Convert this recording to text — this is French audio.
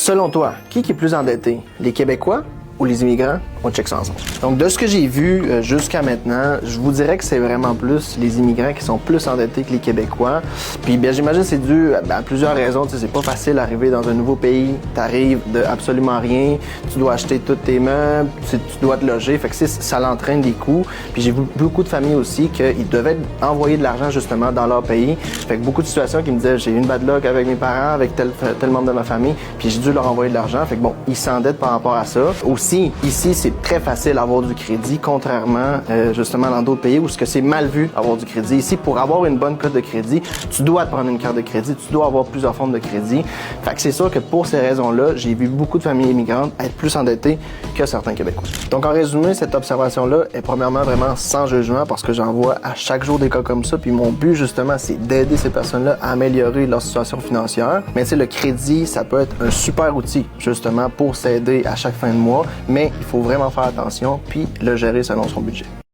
Selon toi, qui est plus endetté? Les Québécois ou les immigrants? On check ça ensemble. Donc, de ce que j'ai vu jusqu'à maintenant, je vous dirais que c'est vraiment plus les immigrants qui sont plus endettés que les Québécois. Puis, bien, j'imagine que c'est dû à plusieurs raisons. Tu sais, c'est pas facile d'arriver dans un nouveau pays. T'arrives de absolument rien. Tu dois acheter tous tes meubles. Tu dois te loger. Fait que ça l'entraîne des coûts. Puis, j'ai vu beaucoup de familles aussi qu'ils devaient envoyer de l'argent justement dans leur pays. Fait que beaucoup de situations qui me disaient, j'ai eu une bad luck avec mes parents, avec tel membre de ma famille. Puis, j'ai dû leur envoyer de l'argent. Fait que bon, ils s'endettent par rapport à ça. Aussi, ici, c'est très facile d'avoir du crédit, contrairement justement dans d'autres pays où c'est mal vu avoir du crédit. Ici, pour avoir une bonne cote de crédit, tu dois te prendre une carte de crédit, tu dois avoir plusieurs formes de crédit. Fait que c'est sûr que pour ces raisons-là, j'ai vu beaucoup de familles immigrantes être plus endettées que certains Québécois. Donc en résumé, cette observation-là est premièrement vraiment sans jugement parce que j'en vois à chaque jour des cas comme ça. Puis mon but justement, c'est d'aider ces personnes-là à améliorer leur situation financière. Mais tu sais, le crédit, ça peut être un super outil justement pour s'aider à chaque fin de mois, mais il faut vraiment faire attention puis le gérer selon son budget.